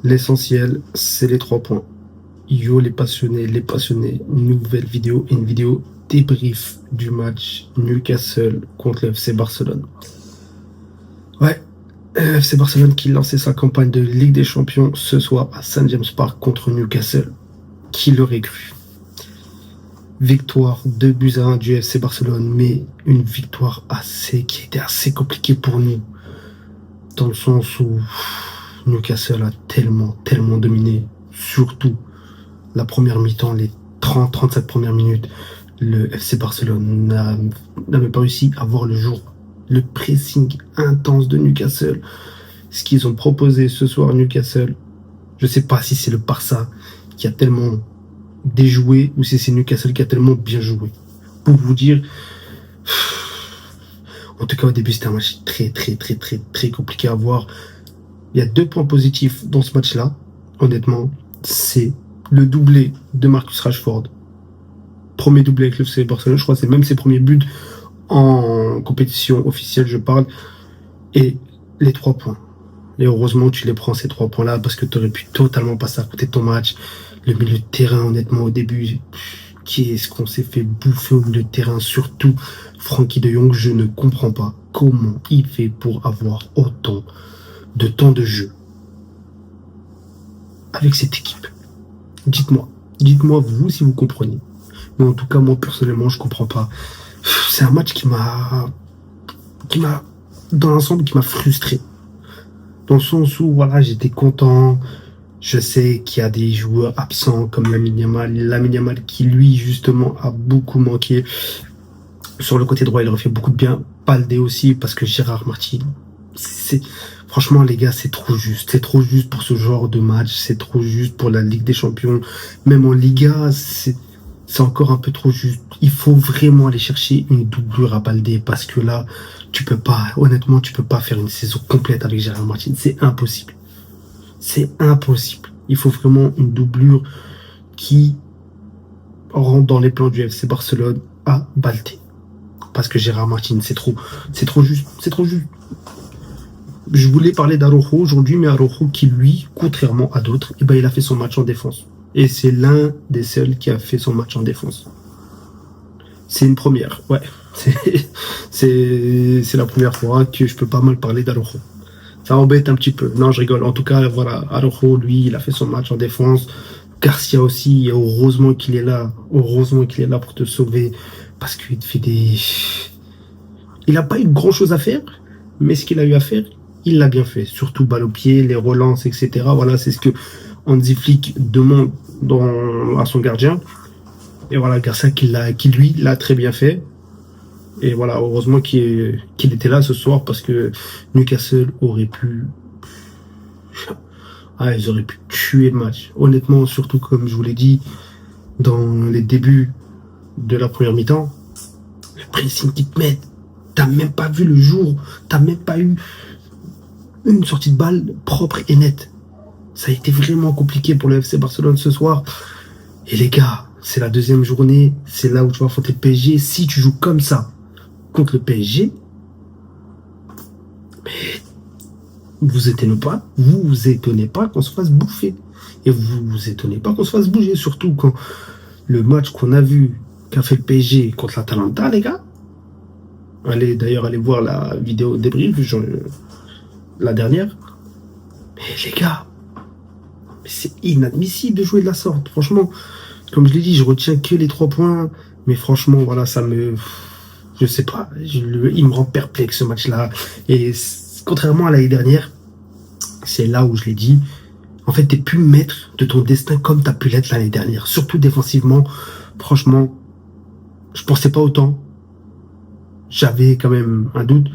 L'essentiel, c'est les 3 points. Yo, les passionnés, nouvelle vidéo, une vidéo débrief du match Newcastle contre le FC Barcelone. Ouais, FC Barcelone qui lançait sa campagne de Ligue des Champions ce soir à St James Park contre Newcastle. Qui l'aurait cru? Victoire 2-1 du FC Barcelone, mais une victoire qui était assez compliquée pour nous, dans le sens où Newcastle a tellement dominé, surtout la première mi-temps, les 30-37 premières minutes. Le FC Barcelone n'avait pas réussi à voir le jour. Le pressing intense de Newcastle, ce qu'ils ont proposé ce soir à Newcastle, je sais pas si c'est le Barça qui a tellement déjoué ou si c'est Newcastle qui a tellement bien joué. Pour vous dire, en tout cas au début c'était un match très compliqué à voir. Il y a 2 points positifs dans ce match-là, honnêtement, c'est le doublé de Marcus Rashford. Premier doublé avec le FC Barcelone, je crois que c'est même ses premiers buts en compétition officielle, je parle. Et les 3 points. Et heureusement tu les prends ces 3 points-là parce que tu aurais pu totalement passer à côté de ton match. Le milieu de terrain, honnêtement, au début, qu'est-ce qu'on s'est fait bouffer au milieu de terrain, surtout Frenkie de Jong, je ne comprends pas comment il fait pour avoir autant de temps de jeu avec cette équipe. Dites-moi vous si vous comprenez. Mais en tout cas, moi personnellement, je comprends pas. C'est un match dans l'ensemble, qui m'a frustré. Dans le sens où, voilà, j'étais content. Je sais qu'il y a des joueurs absents comme Lamine Yamal qui, lui, justement, a beaucoup manqué. Sur le côté droit, il aurait fait beaucoup de bien. Baldé aussi, parce que Gérard Martin, franchement, les gars, c'est trop juste. C'est trop juste pour ce genre de match. C'est trop juste pour la Ligue des Champions. Même en Liga, c'est encore un peu trop juste. Il faut vraiment aller chercher une doublure à Baldé parce que là, honnêtement, tu peux pas faire une saison complète avec Gérard Martin. C'est impossible. C'est impossible. Il faut vraiment une doublure qui rentre dans les plans du FC Barcelone à Baldé. Parce que Gérard Martin, c'est trop juste. C'est trop juste. Je voulais parler d'Araujo aujourd'hui, mais Araujo qui, lui, contrairement à d'autres, il a fait son match en défense. Et c'est l'un des seuls qui a fait son match en défense. C'est une première, ouais. C'est la première fois que je peux pas mal parler d'Araujo. Ça embête un petit peu. Non, je rigole. En tout cas, voilà, Araujo, lui, il a fait son match en défense. Garcia aussi, et heureusement qu'il est là. Heureusement qu'il est là pour te sauver. Parce qu'il fait il n'a pas eu grand chose à faire, mais ce qu'il a eu à faire, il l'a bien fait. Surtout balle au pied, les relances, etc. Voilà, c'est ce que Hansi Flick demande à son gardien. Et voilà, Garcia qui lui, l'a très bien fait. Et voilà, heureusement qu'il était là ce soir parce que Newcastle aurait pu... ils auraient pu tuer le match. Honnêtement, surtout comme je vous l'ai dit, dans les débuts de la première mi-temps, le pressing qu'ils te mettent, t'as même pas vu le jour, t'as même pas eu une sortie de balle propre et nette. Ça a été vraiment compliqué pour le FC Barcelone ce soir. Et les gars, c'est la 2e journée, c'est là où tu vas affronter le PSG. Si tu joues comme ça contre le PSG, mais vous étonnez pas qu'on se fasse bouffer. Et vous étonnez pas qu'on se fasse bouger, surtout quand le match qu'on a vu qu'a fait le PSG contre l'Atalanta, les gars. Allez voir la vidéo débrief, la dernière. Mais les gars, c'est inadmissible de jouer de la sorte. Franchement, comme je l'ai dit, je retiens que les 3 points. Mais franchement, voilà, je sais pas. Il me rend perplexe ce match-là. Et contrairement à l'année dernière, c'est là où je l'ai dit. En fait, t'es plus maître de ton destin comme t'as pu l'être l'année dernière. Surtout défensivement. Franchement, je pensais pas autant. J'avais quand même un doute.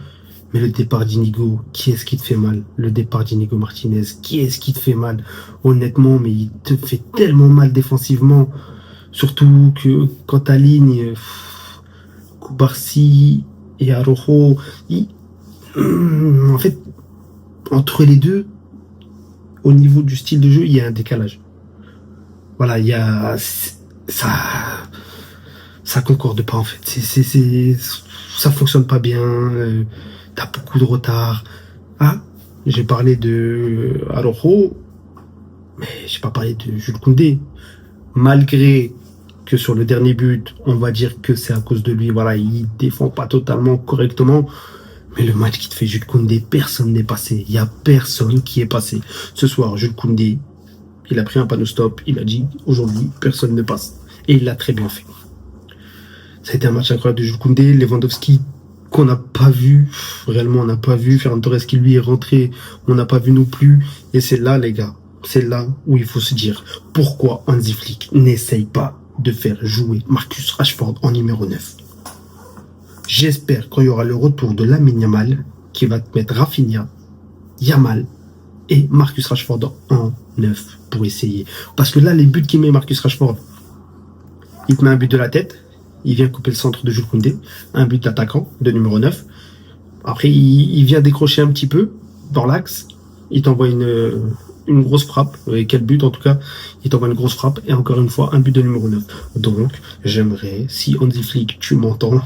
Mais le départ d'Inigo, qui est-ce qui te fait mal? Le départ d'Inigo Martinez, qui est-ce qui te fait mal? Honnêtement, mais il te fait tellement mal défensivement. Surtout que quand t'alignes Koubarsi et Araujo, en fait, entre les deux, au niveau du style de jeu, il y a un décalage. Voilà, il y a... Ça concorde pas, en fait. Ça fonctionne pas bien. T'as beaucoup de retard. J'ai parlé de Araujo. Mais j'ai pas parlé de Jules Koundé. Malgré que sur le dernier but, on va dire que c'est à cause de lui, voilà, il défend pas totalement correctement. Mais le match qui te fait Jules Koundé, personne n'est passé. Il y a personne qui est passé. Ce soir, Jules Koundé, il a pris un panneau stop, il a dit aujourd'hui, personne ne passe. Et il l'a très bien fait. Ça a été un match incroyable de Jules Koundé, Lewandowski qu'on n'a pas vu, réellement on n'a pas vu, Ferran Torres qui lui est rentré, on n'a pas vu non plus. Et c'est là les gars, c'est là où il faut se dire pourquoi Hansi Flick n'essaye pas de faire jouer Marcus Rashford en numéro 9. J'espère qu'il y aura le retour de Lamine Yamal qui va te mettre Rafinha, Yamal et Marcus Rashford en 9 pour essayer. Parce que là, les buts qu'il met Marcus Rashford, il te met un but de la tête, il vient couper le centre de Jules Koundé, un but d'attaquant de numéro 9. Après, il vient décrocher un petit peu dans l'axe, il t'envoie une grosse frappe, quel but en tout cas, il t'envoie une grosse frappe, et encore une fois, un but de numéro 9. Donc, j'aimerais, si Hansi Flick, tu m'entends,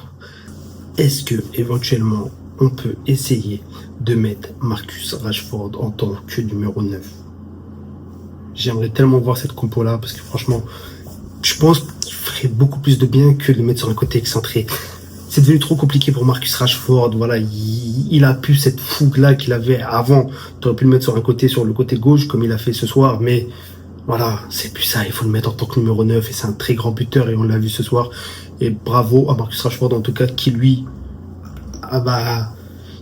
est-ce que éventuellement on peut essayer de mettre Marcus Rashford en tant que numéro 9? J'aimerais tellement voir cette compo-là, parce que franchement, je pense qu'il ferait beaucoup plus de bien que de le mettre sur un côté excentré. C'est devenu trop compliqué pour Marcus Rashford. Voilà, il a plus cette fougue-là qu'il avait avant. Tu aurais pu le mettre sur un côté, sur le côté gauche, comme il a fait ce soir, mais voilà, c'est plus ça. Il faut le mettre en tant que numéro 9, et c'est un très grand buteur, et on l'a vu ce soir. Et bravo à Marcus Rashford, en tout cas, qui lui,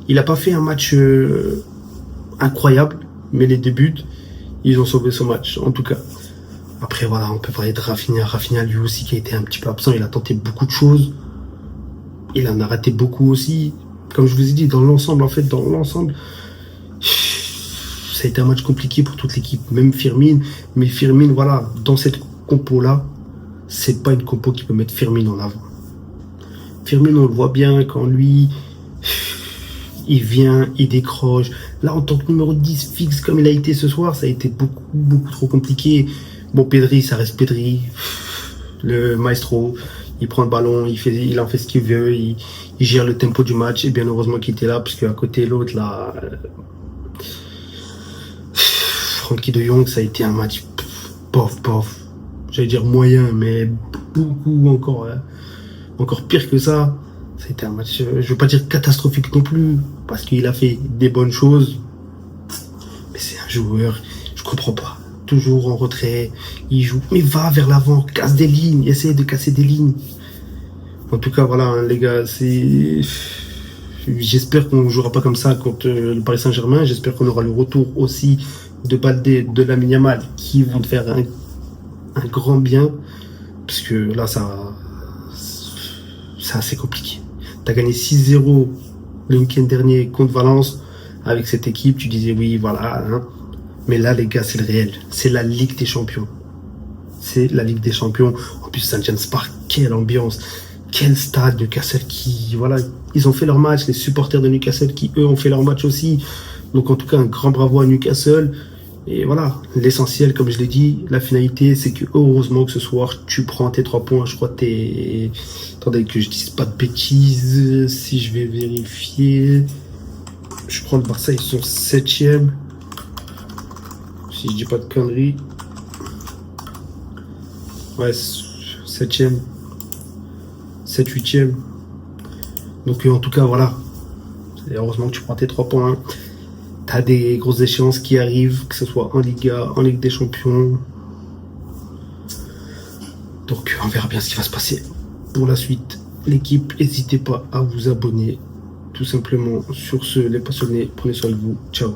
il a pas fait un match incroyable, mais les deux buts, ils ont sauvé son match, en tout cas. Après, voilà, on peut parler de Rafinha. Rafinha, lui aussi, qui a été un petit peu absent. Il a tenté beaucoup de choses. Il en a raté beaucoup aussi. Comme je vous ai dit, dans l'ensemble, ça a été un match compliqué pour toute l'équipe. Même Firmine. Mais Firmine, voilà, dans cette compo-là, c'est pas une compo qui peut mettre Firmine en avant. Firmine, on le voit bien quand lui, il vient, il décroche. Là, en tant que numéro 10 fixe, comme il a été ce soir, ça a été beaucoup trop compliqué. Bon, Pedri, ça reste Pedri. Le maestro, il prend le ballon, il en fait ce qu'il veut, il gère le tempo du match. Et bien heureusement qu'il était là, parce qu'à côté, l'autre, là, Frenkie de Jong, ça a été un match pof. J'allais dire moyen, mais beaucoup encore pire que ça. C'était un match, je veux pas dire catastrophique non plus, parce qu'il a fait des bonnes choses. Mais c'est un joueur, je comprends pas. Toujours en retrait, il joue, mais va vers l'avant, casse des lignes, essaye de casser des lignes. En tout cas, voilà, hein, les gars, j'espère qu'on ne jouera pas comme ça contre le Paris Saint-Germain. J'espère qu'on aura le retour aussi de Baldé, de Lamine Yamal, qui vont te faire un grand bien, parce que là, c'est assez compliqué. Tu as gagné 6-0 le week-end dernier contre Valence. Avec cette équipe, tu disais oui, voilà, hein. Mais là, les gars, c'est le réel. C'est la Ligue des Champions. C'est la Ligue des Champions. En plus, St. James Park, quelle ambiance. Quel stade, Newcastle qui... Voilà, ils ont fait leur match. Les supporters de Newcastle qui, eux, ont fait leur match aussi. Donc, en tout cas, un grand bravo à Newcastle. Et voilà, l'essentiel, comme je l'ai dit, la finalité, c'est que heureusement que ce soir, tu prends tes 3 points. Je crois que t'es... Attendez que je dise pas de bêtises. Si je vais vérifier... Je crois que le Barça, ils sont 7e. Si je dis pas de conneries. Ouais, 7e. 7-8e. Donc en tout cas, voilà. Heureusement que tu prends tes 3 points. T'as des grosses échéances qui arrivent, que ce soit en Liga, en Ligue des Champions. Donc on verra bien ce qui va se passer pour la suite. L'équipe, n'hésitez pas à vous abonner. Tout simplement. Sur ce, les passionnés, prenez soin de vous. Ciao.